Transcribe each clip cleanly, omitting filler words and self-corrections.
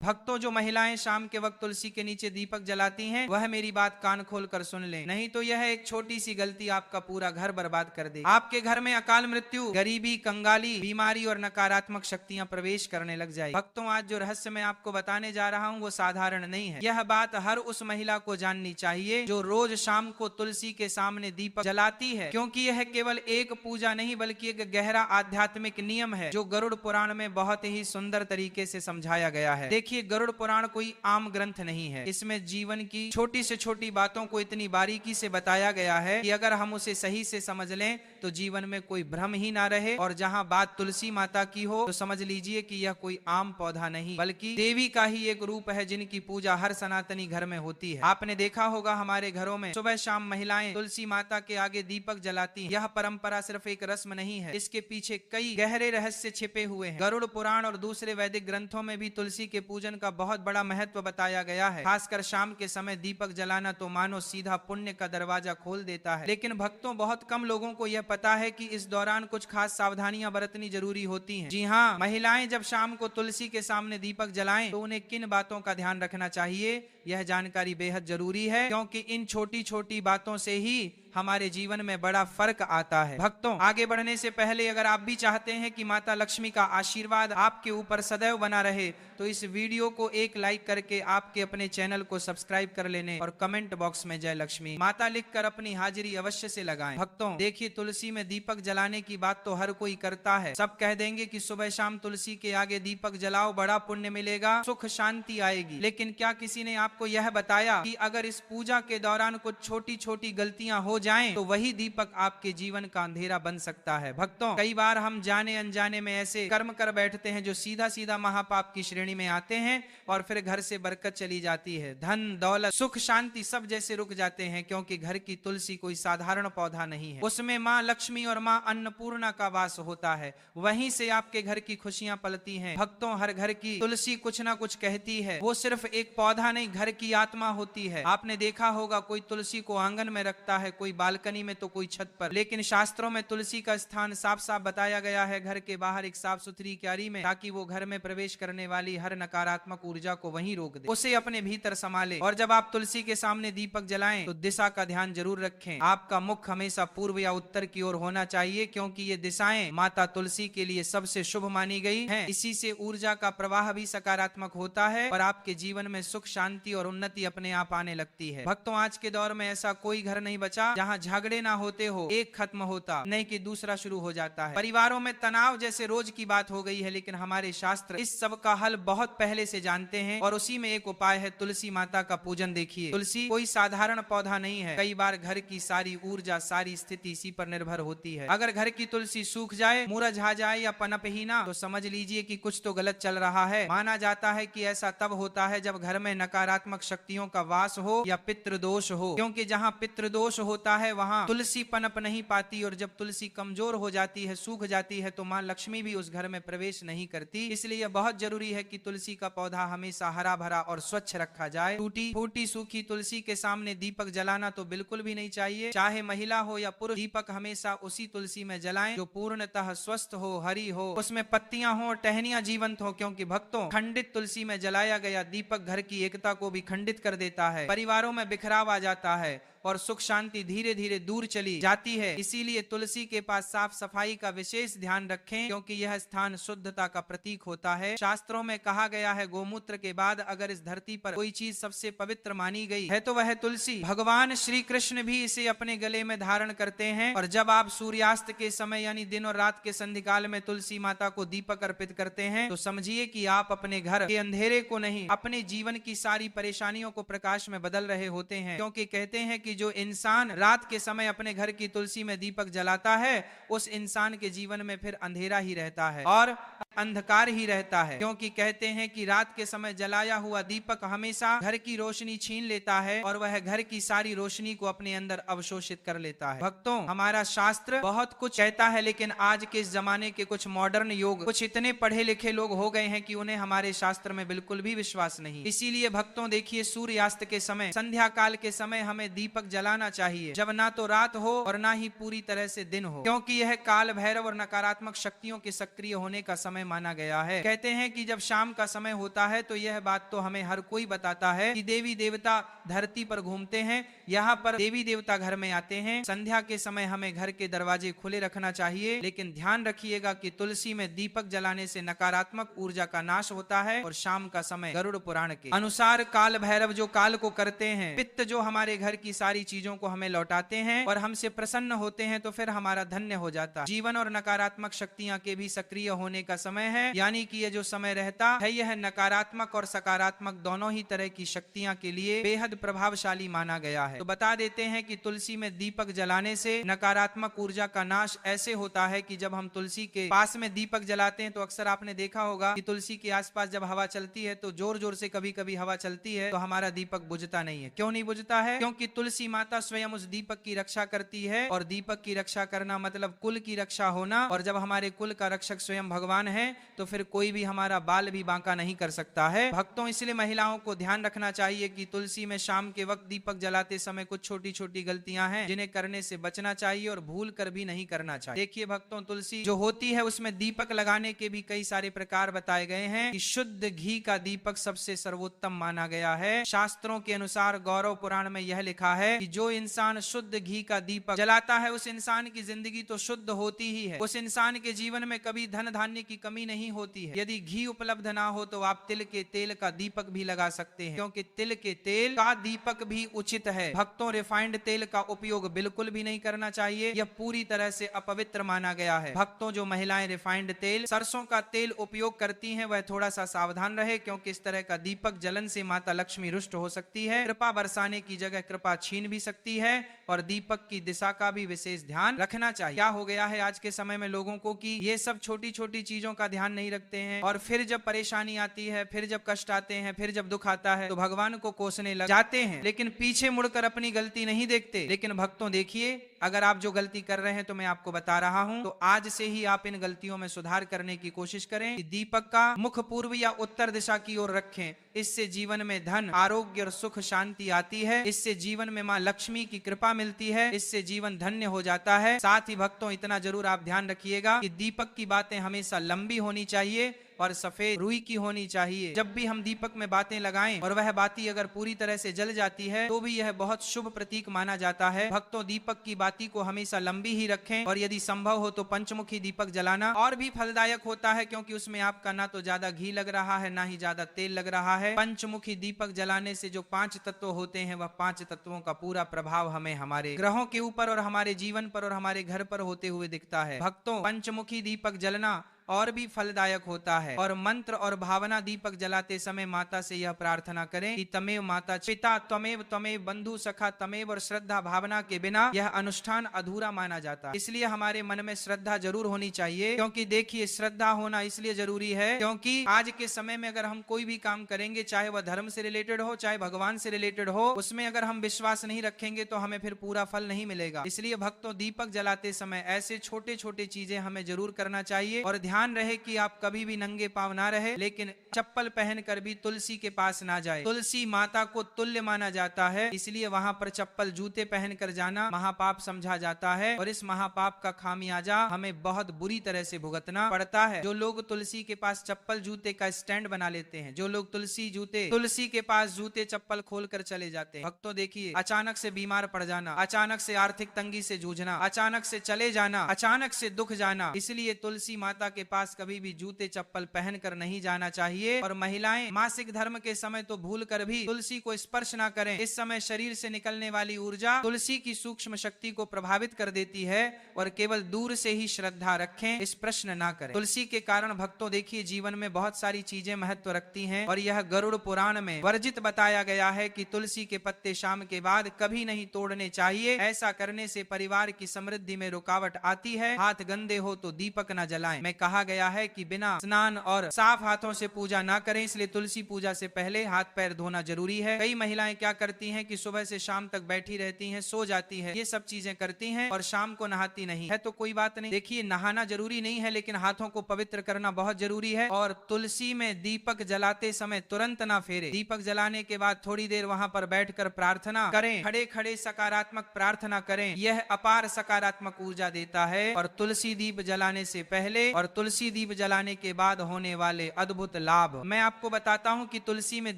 भक्तों, जो महिलाएं शाम के वक्त तुलसी के नीचे दीपक जलाती हैं, वह मेरी बात कान खोल कर सुन लें, नहीं तो यह एक छोटी सी गलती आपका पूरा घर बर्बाद कर दे। आपके घर में अकाल मृत्यु, गरीबी, कंगाली, बीमारी और नकारात्मक शक्तियां प्रवेश करने लग जाए। भक्तों, आज जो रहस्य मैं आपको बताने जा रहा हूं वो साधारण नहीं है। यह बात हर उस महिला को जाननी चाहिए जो रोज शाम को तुलसी के सामने दीपक जलाती है, क्योंकि यह केवल एक पूजा नहीं बल्कि एक गहरा आध्यात्मिक नियम है जो गरुड़ पुराण में बहुत ही सुंदर तरीके से समझाया गया है। देखिए, गरुड़ पुराण कोई आम ग्रंथ नहीं है। इसमें जीवन की छोटी से छोटी बातों को इतनी बारीकी से बताया गया है कि अगर हम उसे सही से समझ लें तो जीवन में कोई भ्रम ही ना रहे। और जहां बात तुलसी माता की हो तो समझ लीजिए कि यह कोई आम पौधा नहीं बल्कि देवी का ही एक रूप है जिनकी पूजा हर सनातनी घर में होती है। आपने देखा होगा हमारे घरों में सुबह शाम महिलाएं तुलसी माता के आगे दीपक जलाती हैं। यह परंपरा सिर्फ एक रस्म नहीं है, इसके पीछे कई गहरे रहस्य छिपे हुए हैं। गरुड़ पुराण और दूसरे वैदिक ग्रंथों में भी तुलसी के पूजन का बहुत बड़ा महत्व बताया गया है। खासकर शाम के समय दीपक जलाना तो मानो सीधा पुण्य का दरवाजा खोल देता है। लेकिन भक्तों, बहुत कम लोगों को यह पता है कि इस दौरान कुछ खास सावधानियां बरतनी जरूरी होती हैं। जी हाँ, महिलाएं जब शाम को तुलसी के सामने दीपक जलाएं तो उन्हें किन बातों का ध्यान रखना चाहिए, यह जानकारी बेहद जरूरी है, क्योंकि इन छोटी छोटी बातों से ही हमारे जीवन में बड़ा फर्क आता है। भक्तों, आगे बढ़ने से पहले अगर आप भी चाहते हैं कि माता लक्ष्मी का आशीर्वाद आपके ऊपर सदैव बना रहे तो इस वीडियो को एक लाइक करके आपके अपने चैनल को सब्सक्राइब कर लेने और कमेंट बॉक्स में जय लक्ष्मी माता लिखकर अपनी हाजिरी अवश्य से लगाएं। भक्तों, देखिए, तुलसी में दीपक जलाने की बात तो हर कोई करता है। सब कह देंगे कि सुबह शाम तुलसी के आगे दीपक जलाओ, बड़ा पुण्य मिलेगा, सुख शांति आएगी। लेकिन क्या किसी ने आपको यह बताया कि अगर इस पूजा के दौरान कुछ छोटी छोटी गलतियां हो जाएं तो वही दीपक आपके जीवन का अंधेरा बन सकता है। भक्तों, कई बार हम जाने अनजाने में ऐसे कर्म कर बैठते हैं जो सीधा सीधा महापाप की श्रेणी में आते हैं और फिर घर से बरकत चली जाती है, धन दौलत सुख शांति सब जैसे रुक जाते हैं, क्योंकि घर की तुलसी कोई साधारण पौधा नहीं है। उसमें माँ लक्ष्मी और माँ अन्नपूर्णा का वास होता है, वहीं से आपके घर की खुशियां पलती हैं। भक्तों, हर घर की तुलसी कुछ ना कुछ कहती है। वो सिर्फ एक पौधा नहीं, घर की आत्मा होती है। आपने देखा होगा कोई तुलसी को आंगन में रखता है, कोई बालकनी में तो कोई छत पर, लेकिन शास्त्रों में तुलसी का स्थान साफ साफ बताया गया है घर के बाहर एक साफ सुथरी क्यारी में, ताकि वो घर में प्रवेश करने वाली हर नकारात्मक ऊर्जा को वहीं रोक दे, उसे अपने भीतर संभाले। और जब आप तुलसी के सामने दीपक जलाएं तो दिशा का ध्यान जरूर रखें। आपका मुख हमेशा पूर्व या उत्तर की ओर होना चाहिए, क्योंकि ये दिशाएं माता तुलसी के लिए सबसे शुभ मानी गई हैं। इसी से ऊर्जा का प्रवाह भी सकारात्मक होता है और आपके जीवन में सुख शांति और उन्नति अपने आप आने लगती है। भक्तों, आज के दौर में ऐसा कोई घर नहीं बचा जहां झगड़े ना होते हो, एक खत्म होता नहीं कि दूसरा शुरू हो जाता है। परिवारों में तनाव जैसे रोज की बात हो गई है, लेकिन हमारे शास्त्र इस सब का हल बहुत पहले से जानते हैं और उसी में एक उपाय है तुलसी माता का पूजन। देखिए, तुलसी कोई साधारण पौधा नहीं है। कई बार घर की सारी ऊर्जा सारी स्थिति इसी पर निर्भर होती है। अगर घर की तुलसी सूख जाए, मुरझा जाए या पनप ही ना, तो समझ लीजिए कि कुछ तो गलत चल रहा है। माना जाता है कि ऐसा तब होता है जब घर में नकारात्मक शक्तियों का वास हो या पितृदोष हो, क्योंकि जहां पितृदोष होता है वहां तुलसी पनप नहीं पाती, और जब तुलसी कमजोर हो जाती है, सूख जाती है, तो मां लक्ष्मी भी उस घर में प्रवेश नहीं करती। इसलिए बहुत जरूरी है कि तुलसी का पौधा हमेशा हरा भरा और स्वच्छ रखा जाए। टूटी फूटी सूखी तुलसी के सामने दीपक जलाना तो बिल्कुल भी नहीं चाहिए। चाहे महिला हो या पुरुष, दीपक हमेशा उसी तुलसी में जलाएं जो पूर्णतः स्वस्थ हो, हरी हो, उसमें पत्तियां हो, टहनियां जीवंत हो, क्योंकि भक्तों, खंडित तुलसी में जलाया गया दीपक घर की एकता को भी खंडित कर देता है, परिवारों में बिखराव आ जाता है और सुख शांति धीरे धीरे दूर चली जाती है। इसीलिए तुलसी के पास साफ सफाई का विशेष ध्यान रखें, क्योंकि यह स्थान शुद्धता का प्रतीक होता है। शास्त्रों में कहा गया है, गोमूत्र के बाद अगर इस धरती पर कोई चीज सबसे पवित्र मानी गई है तो वह तुलसी। भगवान श्री कृष्ण भी इसे अपने गले में धारण करते हैं। और जब आप सूर्यास्त के समय यानी दिन और रात के संधिकाल में तुलसी माता को दीपक अर्पित करते हैं तो समझिए कि आप अपने घर के अंधेरे को नहीं, अपने जीवन की सारी परेशानियों को प्रकाश में बदल रहे होते हैं। क्योंकि कहते हैं कि जो इंसान रात के समय अपने घर की तुलसी में दीपक जलाता है उस इंसान के जीवन में फिर अंधेरा ही रहता है और अंधकार ही रहता है, क्योंकि कहते हैं कि रात के समय जलाया हुआ दीपक हमेशा घर की रोशनी छीन लेता है और वह घर की सारी रोशनी को अपने अंदर अवशोषित कर लेता है। भक्तों, हमारा शास्त्र बहुत कुछ कहता है, लेकिन आज के इस जमाने के कुछ मॉडर्न युग कुछ इतने पढ़े लिखे लोग हो गए हैं कि उन्हें हमारे शास्त्र में बिल्कुल भी विश्वास नहीं। इसीलिए भक्तों, देखिए, सूर्यास्त के समय, संध्या काल के समय हमें दीपक जलाना चाहिए, जब ना तो रात हो और ना ही पूरी तरह से दिन हो, क्योंकि यह काल भैरव और नकारात्मक शक्तियों के सक्रिय होने का समय माना गया है। कहते हैं कि जब शाम का समय होता है तो यह बात तो हमें हर कोई बताता है कि देवी देवता धरती पर घूमते हैं, यहाँ पर देवी देवता घर में आते हैं। संध्या के समय हमें घर के दरवाजे खुले रखना चाहिए, लेकिन ध्यान रखिएगा कि तुलसी में दीपक जलाने से नकारात्मक ऊर्जा का नाश होता है। और शाम का समय गरुड़ पुराण के अनुसार काल भैरव जो काल को करते हैं, पित्त जो हमारे घर की सारी चीजों को हमें लौटाते हैं और हमसे प्रसन्न होते हैं, तो फिर हमारा धन्य हो जाता है। जीवन और नकारात्मक शक्तियां के भी सक्रिय होने का समय है, यानी कि यह जो समय रहता है यह नकारात्मक और सकारात्मक दोनों ही तरह की शक्तियां के लिए बेहद प्रभावशाली माना गया है। तो बता देते हैं कि तुलसी में दीपक जलाने से नकारात्मक ऊर्जा का नाश ऐसे होता है कि जब हम तुलसी के पास में दीपक जलाते हैं तो अक्सर आपने देखा होगा कि तुलसी के आसपास जब हवा चलती है तो जोर जोर से कभी कभी हवा चलती है तो हमारा दीपक बुझता नहीं है। क्यों नहीं बुझता है? क्योंकि तुलसी माता स्वयं उस दीपक की रक्षा करती है, और दीपक की रक्षा करना मतलब कुल की रक्षा होना, और जब हमारे कुल का रक्षक स्वयं भगवान है तो फिर कोई भी हमारा बाल भी बांका नहीं कर सकता है। भक्तों, इसलिए महिलाओं को ध्यान रखना चाहिए कि तुलसी में शाम के वक्त दीपक जलाते समय कुछ छोटी छोटी गलतियां हैं जिन्हें करने से बचना चाहिए और भूल कर भी नहीं करना चाहिए। देखिए भक्तों, तुलसी जो होती है उसमें दीपक लगाने के भी कई सारे प्रकार बताए गए हैं कि शुद्ध घी का दीपक सबसे सर्वोत्तम माना गया है। शास्त्रों के अनुसार गौरव पुराण में यह लिखा है कि जो इंसान शुद्ध घी का दीपक जलाता है उस इंसान की जिंदगी तो शुद्ध होती ही है, उस इंसान के जीवन में कभी धन धान्य की कमी नहीं होती है। यदि घी उपलब्ध ना हो तो आप तिल के तेल का दीपक भी लगा सकते हैं, क्योंकि तिल के तेल का दीपक भी उचित है। भक्तों, रिफाइंड तेल का उपयोग बिल्कुल भी नहीं करना चाहिए, यह पूरी तरह से अपवित्र माना गया है। भक्तों, जो महिलाएं रिफाइंड तेल, सरसों का तेल उपयोग करती हैं वह थोड़ा सा सावधान रहे, क्योंकि इस तरह का दीपक जलन से माता लक्ष्मी रुष्ट हो सकती है, कृपा बरसाने की जगह कृपा छीन भी सकती है, और दीपक की दिशा का भी विशेष ध्यान रखना चाहिए। क्या हो गया है आज के समय में लोगों को कि ये सब छोटी छोटी चीजों का ध्यान नहीं रखते हैं, और फिर जब परेशानी आती है, फिर जब कष्ट आते हैं, फिर जब दुख आता है तो भगवान को कोसने लग जाते हैं, लेकिन पीछे मुड़कर अपनी गलती नहीं देखते। लेकिन भक्तों देखिए, अगर आप जो गलती कर रहे हैं तो मैं आपको बता रहा हूं, तो आज से ही आप इन गलतियों में सुधार करने की कोशिश करें कि दीपक का मुख पूर्व या उत्तर दिशा की ओर रखें। इससे जीवन में धन, आरोग्य और सुख शांति आती है, इससे जीवन में मां लक्ष्मी की कृपा मिलती है, इससे जीवन धन्य हो जाता है। साथ ही भक्तों, इतना जरूर आप ध्यान रखिएगा कि दीपक की बातें हमेशा लंबी होनी चाहिए और सफेद रुई की होनी चाहिए। जब भी हम दीपक में बातें लगाएं और वह बाती अगर पूरी तरह से जल जाती है तो भी यह बहुत शुभ प्रतीक माना जाता है। भक्तों, दीपक की बाती को हमेशा लंबी ही रखें, और यदि संभव हो तो पंचमुखी दीपक जलाना और भी फलदायक होता है, क्योंकि उसमें आपका ना तो ज्यादा घी लग रहा है ना ही ज्यादा तेल लग रहा है। पंचमुखी दीपक जलाने से जो 5 तत्व होते हैं वह 5 तत्वों का पूरा प्रभाव हमें हमारे ग्रहों के ऊपर और हमारे जीवन पर और हमारे घर पर होते हुए दिखता है। भक्तों, पंचमुखी दीपक जलना और भी फलदायक होता है, और मंत्र और भावना दीपक जलाते समय माता से यह प्रार्थना करें कि तमेव माता पिता त्वमेव त्वमेव बंधु सखा तमेव, और श्रद्धा भावना के बिना यह अनुष्ठान अधूरा माना जाता है। इसलिए हमारे मन में श्रद्धा जरूर होनी चाहिए, क्योंकि देखिए श्रद्धा होना इसलिए जरूरी है क्योंकि आज के समय में अगर हम कोई भी काम करेंगे, चाहे वह धर्म से रिलेटेड हो चाहे भगवान से रिलेटेड हो, उसमें अगर हम विश्वास नहीं रखेंगे तो हमें फिर पूरा फल नहीं मिलेगा। इसलिए भक्तों, दीपक जलाते समय ऐसे छोटे छोटे चीजें हमें जरूर करना चाहिए, और ध्यान रहे कि आप कभी भी नंगे पांव ना रहे, लेकिन चप्पल पहनकर भी तुलसी के पास ना जाए। तुलसी माता को तुल्य माना जाता है, इसलिए वहां पर चप्पल जूते पहनकर जाना महापाप समझा जाता है, और इस महापाप का खामियाजा हमें बहुत बुरी तरह से भुगतना पड़ता है। जो लोग तुलसी के पास चप्पल जूते का स्टैंड बना लेते हैं, जो लोग तुलसी के पास जूते चप्पल खोलकर चले जाते हैं, भक्तों देखिए, अचानक से बीमार पड़ जाना, अचानक से आर्थिक तंगी से जूझना, अचानक से चले जाना, अचानक से दुख जाना। इसलिए तुलसी माता के पास कभी भी जूते चप्पल पहनकर नहीं जाना चाहिए। और महिलाएं मासिक धर्म के समय तो भूल कर भी तुलसी को स्पर्श ना करें। इस समय शरीर से निकलने वाली ऊर्जा तुलसी की सूक्ष्म शक्ति को प्रभावित कर देती है, और केवल दूर से ही श्रद्धा रखें, स्पर्श ना करें। तुलसी के कारण भक्तों देखिए, जीवन में बहुत सारी चीजें महत्व रखती हैं, और यह गरुड़ पुराण में वर्जित बताया गया है कि तुलसी के पत्ते शाम के बाद कभी नहीं तोड़ने चाहिए। ऐसा करने से परिवार की समृद्धि में रुकावट आती है। हाथ गंदे हो तो दीपक न जलाएं। मैं कहा गया है कि बिना स्नान और साफ हाथों से पूजा ना करें, इसलिए तुलसी पूजा से पहले हाथ पैर धोना जरूरी है। कई महिलाएं क्या करती हैं कि सुबह से शाम तक बैठी रहती हैं, सो जाती है, ये सब चीजें करती हैं और शाम को नहाती नहीं है। तो कोई बात नहीं, देखिए नहाना जरूरी नहीं है, लेकिन हाथों को पवित्र करना बहुत जरूरी है। और तुलसी में दीपक जलाते समय तुरंत ना फेरे। दीपक जलाने के बाद थोड़ी देर वहां पर बैठकर प्रार्थना करें, खड़े खड़े सकारात्मक प्रार्थना करें, यह अपार सकारात्मक ऊर्जा देता है। और तुलसी दीप जलाने से पहले और तुलसी दीप जलाने के बाद होने वाले अद्भुत लाभ। मैं आपको बताता हूँ कि तुलसी में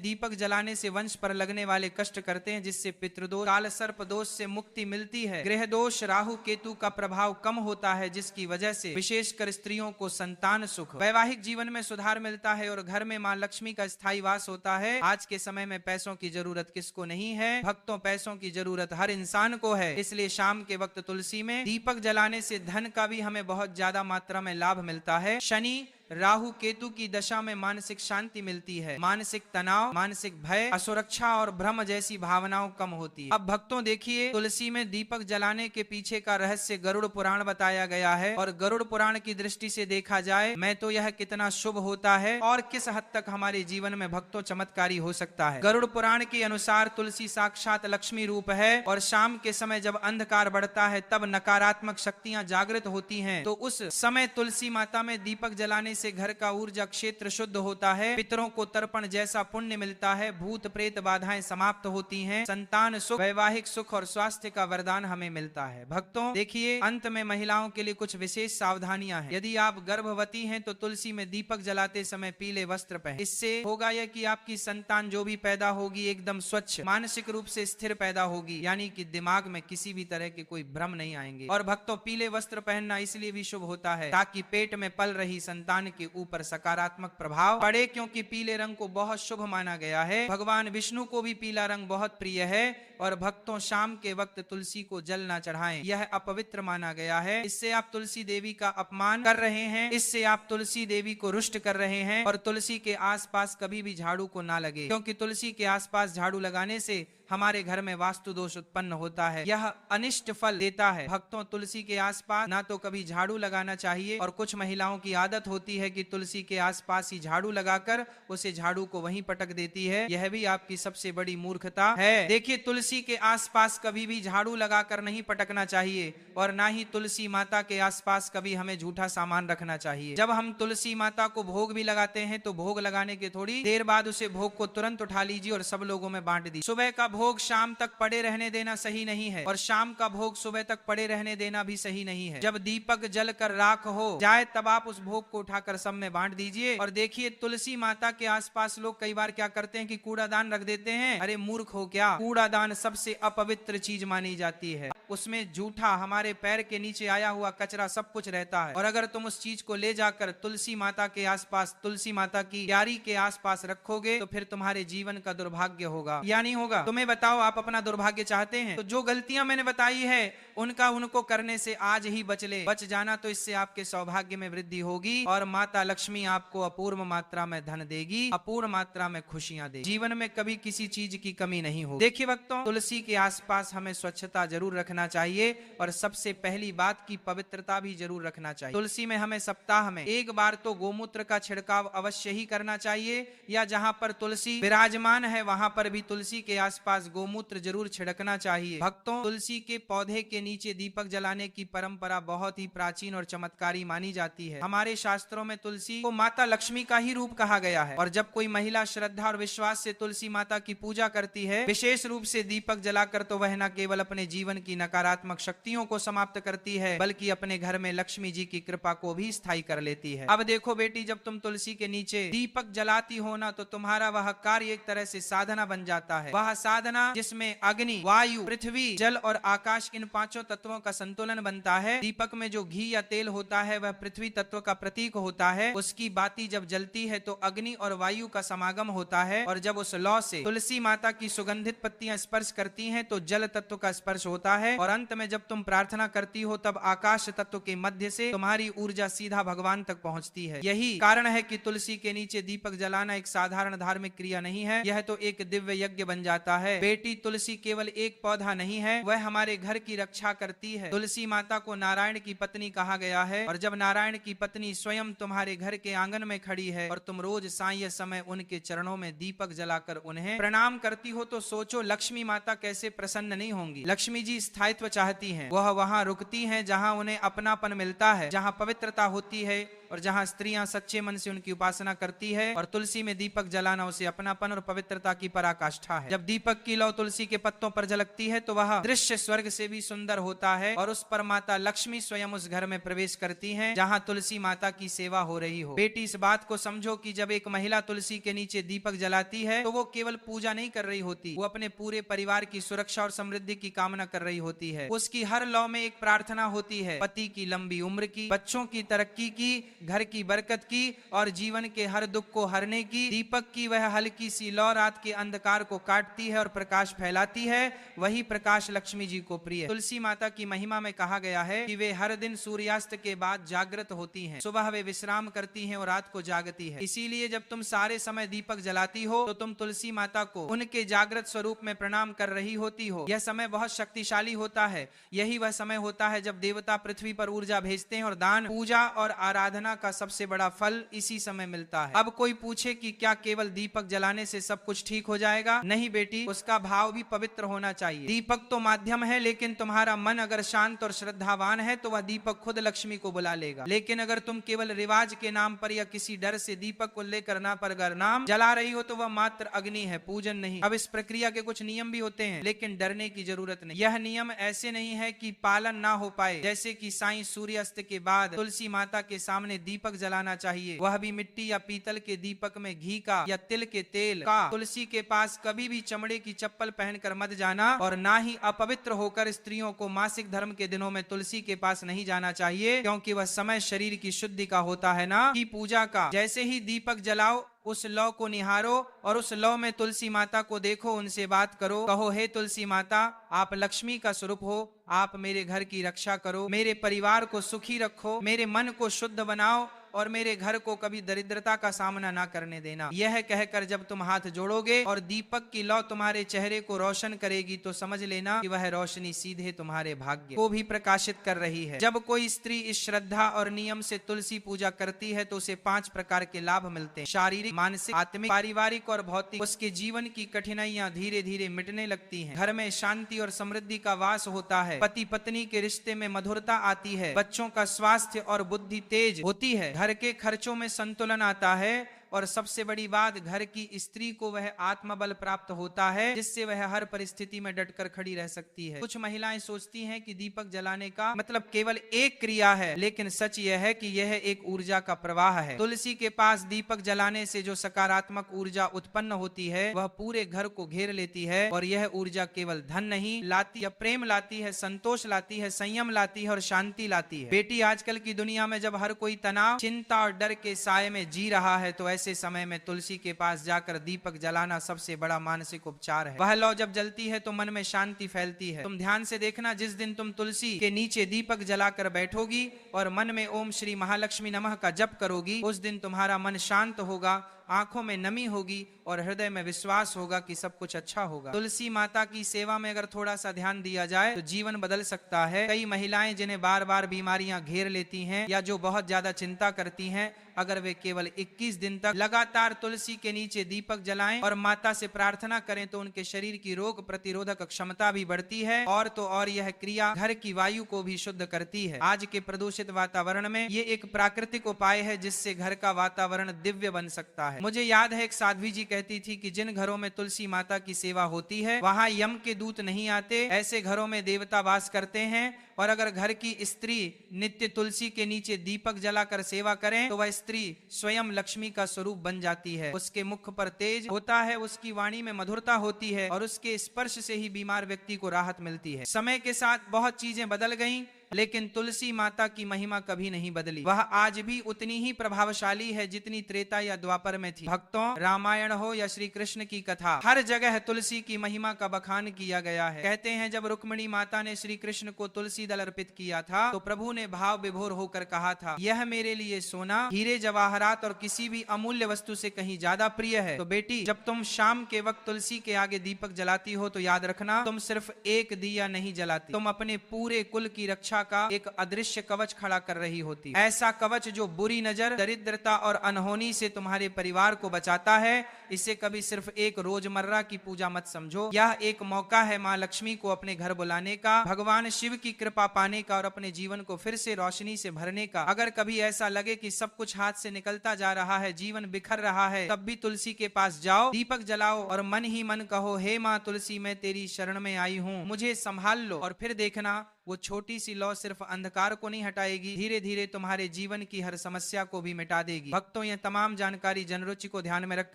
दीपक जलाने से वंश पर लगने वाले कष्ट करते हैं, जिससे पितृदोष, काल सर्प दोष से मुक्ति मिलती है। गृह दोष, राहु केतु का प्रभाव कम होता है, जिसकी वजह से विशेषकर स्त्रियों को संतान सुख, वैवाहिक जीवन में सुधार मिलता है और घर में मां लक्ष्मी का स्थायी वास होता है। आज के समय में पैसों की जरूरत किसको नहीं है? भक्तों, पैसों की जरूरत हर इंसान को है। इसलिए शाम के वक्त तुलसी में दीपक जलाने से धन का भी हमें बहुत ज्यादा मात्रा में लाभ मिलता है। शनि, राहु केतु की दशा में मानसिक शांति मिलती है, मानसिक तनाव, मानसिक भय, असुरक्षा और भ्रम जैसी भावनाओं कम होती है। अब भक्तों देखिए, तुलसी में दीपक जलाने के पीछे का रहस्य गरुड़ पुराण बताया गया है और गरुड़ पुराण की दृष्टि से देखा जाए मैं तो यह कितना शुभ होता है और किस हद तक हमारे जीवन में भक्तों चमत्कारी हो सकता है। गरुड़ पुराण के अनुसार तुलसी साक्षात लक्ष्मी रूप है और शाम के समय जब अंधकार बढ़ता है तब नकारात्मक शक्तियां जागृत होती हैं, तो उस समय तुलसी माता में दीपक जलाने से घर का ऊर्जा क्षेत्र शुद्ध होता है, पितरों को तर्पण जैसा पुण्य मिलता है, भूत प्रेत बाधाएं समाप्त होती हैं, संतान सुख, वैवाहिक सुख और स्वास्थ्य का वरदान हमें मिलता है। भक्तों देखिए, अंत में महिलाओं के लिए कुछ विशेष सावधानियां हैं। यदि आप गर्भवती हैं तो तुलसी में दीपक जलाते समय पीले वस्त्र पहने। इससे होगा यह कि आपकी संतान जो भी पैदा होगी एकदम स्वच्छ, मानसिक रूप से स्थिर पैदा होगी, यानी कि दिमाग में किसी भी तरह के कोई भ्रम नहीं आएंगे। और भक्तों, पीले वस्त्र पहनना इसलिए भी शुभ होता है ताकि पेट में पल रही संतान के ऊपर सकारात्मक प्रभाव पड़े, क्योंकि पीले रंग को बहुत शुभ माना गया है। भगवान विष्णु को भी पीला रंग बहुत प्रिय है। और भक्तों, शाम के वक्त तुलसी को जल ना चढ़ाएं, यह अपवित्र माना गया है। इससे आप तुलसी देवी का अपमान कर रहे हैं, इससे आप तुलसी देवी को रुष्ट कर रहे हैं। और तुलसी के आसपास कभी भी झाड़ू को ना लगे, क्योंकि तुलसी के आसपास झाड़ू लगाने से हमारे घर में वास्तु दोष उत्पन्न होता है, यह अनिष्ट फल देता है। भक्तों, तुलसी के आसपास ना तो कभी झाड़ू लगाना चाहिए और कुछ महिलाओं की आदत होती है कि तुलसी के आसपास ही झाड़ू लगाकर उसे झाड़ू को वहीं पटक देती है, यह भी आपकी सबसे बड़ी मूर्खता है। देखिए, तुलसी के आसपास कभी भी झाड़ू लगाकर नहीं पटकना चाहिए और ना ही तुलसी माता के आसपास कभी हमें झूठा सामान रखना चाहिए। जब हम तुलसी माता को भोग भी लगाते हैं तो भोग लगाने के थोड़ी देर बाद उसे भोग को तुरंत उठा लीजिए और सब लोगों में बांट दीजिए। सुबह का भोग शाम तक पड़े रहने देना सही नहीं है और शाम का भोग सुबह तक पड़े रहने देना भी सही नहीं है। जब दीपक जल कर राख हो जाए तब आप उस भोग को उठाकर सब में बांट दीजिए। और देखिए, तुलसी माता के आसपास लोग कई बार क्या करते हैं कि कूड़ादान रख देते हैं। अरे मूर्ख हो क्या, कूड़ादान सबसे अपवित्र चीज मानी जाती है। उसमें झूठा, हमारे पैर के नीचे आया हुआ कचरा सब कुछ रहता है और अगर तुम उस चीज को ले जाकर तुलसी माता के आसपास, तुलसी माता की क्यारी के आसपास रखोगे तो फिर तुम्हारे जीवन का दुर्भाग्य होगा या नहीं होगा? तुम्हें बताओ, आप अपना दुर्भाग्य चाहते हैं? तो जो गलतियां मैंने बताई है उनको करने से आज ही बच जाना, तो इससे आपके सौभाग्य में वृद्धि होगी और माता लक्ष्मी आपको अपूर्व मात्रा में धन देगी, अपूर्व मात्रा में खुशियां देगी, जीवन में कभी किसी चीज की कमी नहीं होगी। देखिए भक्तों, तुलसी के आसपास हमें स्वच्छता जरूर रखना चाहिए और सबसे पहली बात की पवित्रता भी जरूर रखना चाहिए। तुलसी में हमें सप्ताह में एक बार तो गोमूत्र का छिड़काव अवश्य ही करना चाहिए, या जहां पर तुलसी विराजमान है वहां पर भी तुलसी के आसपास गोमूत्र जरूर छिड़कना चाहिए। भक्तों, तुलसी के पौधे के नीचे दीपक जलाने की परंपरा बहुत ही प्राचीन और चमत्कारी मानी जाती है। हमारे शास्त्रों में तुलसी को माता लक्ष्मी का ही रूप कहा गया है और जब कोई महिला श्रद्धा और विश्वास से तुलसी माता की पूजा करती है, विशेष रूप से दीपक जलाकर, तो वह न केवल अपने जीवन की नकारात्मक शक्तियों को समाप्त करती है बल्कि अपने घर में लक्ष्मी जी की कृपा को भी स्थायी कर लेती है। अब देखो बेटी, जब तुम तुलसी के नीचे दीपक जलाती हो ना, तो तुम्हारा वह कार्य एक तरह से साधना बन जाता है। वह साधना जिसमें अग्नि, वायु, पृथ्वी, जल और आकाश, इन पांचों तत्वों का संतुलन बनता है। दीपक में जो घी या तेल होता है वह पृथ्वी तत्व का प्रतीक होता है। उसकी बाती जब जलती है तो अग्नि और वायु का समागम होता है और जब उस लौ से तुलसी माता की सुगंधित पत्तियां स्पर्श करती हैं तो जल तत्व का स्पर्श होता है और अंत में जब तुम प्रार्थना करती हो तब आकाश तत्व के मध्य से तुम्हारी ऊर्जा सीधा भगवान तक पहुंचती है। यही कारण है कि तुलसी के नीचे दीपक जलाना एक साधारण धार्मिक क्रिया नहीं है, यह तो एक दिव्य यज्ञ बन जाता है। बेटी, तुलसी केवल एक पौधा नहीं है, वह हमारे घर की रक्षा करती है। तुलसी माता को नारायण की पत्नी कहा गया है और जब नारायण की पत्नी स्वयं तुम्हारे घर के आंगन में खड़ी है और तुम रोज साय समय उनके चरणों में दीपक जलाकर उन्हें प्रणाम करती हो तो सोचो लक्ष्मी माता कैसे प्रसन्न नहीं होंगी। लक्ष्मी जी स्थायी स्थायित्व चाहती हैं, वह वहां रुकती हैं जहां उन्हें अपनापन मिलता है, जहां पवित्रता होती है और जहां स्त्रियां सच्चे मन से उनकी उपासना करती है। और तुलसी में दीपक जलाना उसे अपनापन और पवित्रता की पराकाष्ठा है। जब दीपक की लौ तुलसी के पत्तों पर झलकती है तो वह दृश्य स्वर्ग से भी सुंदर होता है और उस पर माता लक्ष्मी स्वयं उस घर में प्रवेश करती हैं जहां तुलसी माता की सेवा हो रही हो। बेटी, इस बात को समझो कि जब एक महिला तुलसी के नीचे दीपक जलाती है तो वो केवल पूजा नहीं कर रही होती, वो अपने पूरे परिवार की सुरक्षा और समृद्धि की कामना कर रही होती है। उसकी हर लौ में एक प्रार्थना होती है, पति की लंबी उम्र की, बच्चों की तरक्की की, घर की बरकत की और जीवन के हर दुख को हरने की। दीपक की वह हल्की सी लौ रात के अंधकार को काटती है और प्रकाश फैलाती है, वही प्रकाश लक्ष्मी जी को प्रिय है। तुलसी माता की महिमा में कहा गया है कि वे हर दिन सूर्यास्त के बाद जागृत होती हैं, सुबह वे विश्राम करती हैं और रात को जागती है। इसीलिए जब तुम सारे समय दीपक जलाती हो तो तुम तुलसी माता को उनके जागृत स्वरूप में प्रणाम कर रही होती हो। यह समय बहुत शक्तिशाली होता है। यही वह समय होता है जब देवता पृथ्वी पर ऊर्जा भेजते हैं और दान, पूजा और आराधना का सबसे बड़ा फल इसी समय मिलता है। अब कोई पूछे कि क्या केवल दीपक जलाने से सब कुछ ठीक हो जाएगा? नहीं बेटी, उसका भाव भी पवित्र होना चाहिए। दीपक तो माध्यम है, लेकिन तुम्हारा मन अगर शांत और श्रद्धावान है तो वह दीपक खुद लक्ष्मी को बुला लेगा। लेकिन अगर तुम केवल रिवाज के नाम पर या किसी डर से दीपक को लेकर ना पर अगर नाम जला रही हो तो वह मात्र अग्नि है, पूजन नहीं। अब इस प्रक्रिया के कुछ नियम भी होते हैं, लेकिन डरने की जरूरत नहीं। यह नियम ऐसे नहीं है कि पालन ना हो पाए, जैसे कि साईं सूर्यास्त के बाद तुलसी माता के सामने दीपक जलाना चाहिए, वह भी मिट्टी या पीतल के दीपक में घी का या तिल के तेल का। तुलसी के पास कभी भी चमड़े की चप्पल पहनकर मत जाना और ना ही अपवित्र होकर स्त्रियों को मासिक धर्म के दिनों में तुलसी के पास नहीं जाना चाहिए, क्योंकि वह समय शरीर की शुद्धि का होता है, ना कि पूजा का। जैसे ही दीपक जलाओ, उस लौ को निहारो और उस लौ में तुलसी माता को देखो, उनसे बात करो, कहो हे तुलसी माता, आप लक्ष्मी का स्वरूप हो, आप मेरे घर की रक्षा करो, मेरे परिवार को सुखी रखो, मेरे मन को शुद्ध बनाओ और मेरे घर को कभी दरिद्रता का सामना ना करने देना। यह कहकर जब तुम हाथ जोड़ोगे और दीपक की लौ तुम्हारे चेहरे को रोशन करेगी तो समझ लेना कि वह रोशनी सीधे तुम्हारे भाग्य को भी प्रकाशित कर रही है। जब कोई स्त्री इस श्रद्धा और नियम से तुलसी पूजा करती है तो उसे 5 प्रकार के लाभ मिलते हैं, शारीरिक, मानसिक, आत्मिक, पारिवारिक और भौतिक। उसके जीवन की कठिनाइयां धीरे धीरे मिटने लगती हैं, घर में शांति और समृद्धि का वास होता है, पति पत्नी के रिश्ते में मधुरता आती है, बच्चों का स्वास्थ्य और बुद्धि तेज होती है, घर के खर्चों में संतुलन आता है और सबसे बड़ी बात, घर की स्त्री को वह आत्मबल प्राप्त होता है जिससे वह हर परिस्थिति में डटकर खड़ी रह सकती है। कुछ महिलाएं सोचती हैं कि दीपक जलाने का मतलब केवल एक क्रिया है, लेकिन सच यह है कि यह एक ऊर्जा का प्रवाह है। तुलसी के पास दीपक जलाने से जो सकारात्मक ऊर्जा उत्पन्न होती है वह पूरे घर को घेर लेती है और यह ऊर्जा केवल धन नहीं लाती या प्रेम लाती है, संतोष लाती है, संयम लाती है और शांति लाती है। बेटी, आजकल की दुनिया में जब हर कोई तनाव, चिंता और डर के साए में जी रहा है तो ऐसे समय में तुलसी के पास जाकर दीपक जलाना सबसे बड़ा मानसिक उपचार है। वह लौ जब जलती है तो मन में शांति फैलती है। तुम ध्यान से देखना, जिस दिन तुम तुलसी के नीचे दीपक जलाकर बैठोगी और मन में ओम श्री महालक्ष्मी नमः का जप करोगी, उस दिन तुम्हारा मन शांत होगा, आंखों में नमी होगी और हृदय में विश्वास होगा कि सब कुछ अच्छा होगा। तुलसी माता की सेवा में अगर थोड़ा सा ध्यान दिया जाए तो जीवन बदल सकता है। कई महिलाएं जिन्हें बार बार बीमारियां घेर लेती हैं या जो बहुत ज्यादा चिंता करती हैं, अगर वे केवल 21 दिन तक लगातार तुलसी के नीचे दीपक जलाएं और माता से प्रार्थना करें तो उनके शरीर की रोग प्रतिरोधक क्षमता भी बढ़ती है और तो और यह क्रिया घर की वायु को भी शुद्ध करती है। आज के प्रदूषित वातावरण में ये एक प्राकृतिक उपाय है जिससे घर का वातावरण दिव्य बन सकता है। मुझे याद है एक साध्वी जी कहती थी कि जिन घरों में तुलसी माता की सेवा होती है वहां यम के दूत नहीं आते, ऐसे घरों में देवता वास करते हैं। और अगर घर की स्त्री नित्य तुलसी के नीचे दीपक जलाकर सेवा करें तो वह स्त्री स्वयं लक्ष्मी का स्वरूप बन जाती है। उसके मुख पर तेज होता है, उसकी वाणी में मधुरता होती है और उसके स्पर्श से ही बीमार व्यक्ति को राहत मिलती है। समय के साथ बहुत चीजें बदल गईं, लेकिन तुलसी माता की महिमा कभी नहीं बदली। वह आज भी उतनी ही प्रभावशाली है जितनी त्रेता या द्वापर में थी। भक्तों, रामायण हो या श्री कृष्ण की कथा, हर जगह तुलसी की महिमा का बखान किया गया है। कहते हैं जब रुक्मिणी माता ने श्री कृष्ण को तुलसी दल अर्पित किया था तो प्रभु ने भाव विभोर होकर कहा था, यह मेरे लिए सोना, हीरे जवाहरात और किसी भी अमूल्य वस्तु से कहीं ज्यादा प्रिय है। तो बेटी, जब तुम शाम के वक्त तुलसी के आगे दीपक जलाती हो तो याद रखना, तुम सिर्फ एक दिया नहीं जलाती, तुम अपने पूरे कुल की रक्षा का एक अदृश्य कवच खड़ा कर रही होती। ऐसा कवच जो बुरी नजर, दरिद्रता और अनहोनी से तुम्हारे परिवार को बचाता है। इसे कभी सिर्फ एक रोजमर्रा की पूजा मत समझो, यह एक मौका है माँ लक्ष्मी को अपने घर बुलाने का, भगवान शिव की कृपा पाने का और अपने जीवन को फिर से रोशनी से भरने का। अगर कभी ऐसा लगे कि सब कुछ हाथ से निकलता जा रहा है, जीवन बिखर रहा है, तब भी तुलसी के पास जाओ, दीपक जलाओ और मन ही मन कहो, हे माँ तुलसी, मैं तेरी शरण में आई हूँ, मुझे संभाल लो। और फिर देखना, वो छोटी सी लौ सिर्फ अंधकार को नहीं हटाएगी, धीरे धीरे तुम्हारे जीवन की हर समस्या को भी मिटा देगी। भक्तों, यह तमाम जानकारी जनरुचि को ध्यान में रख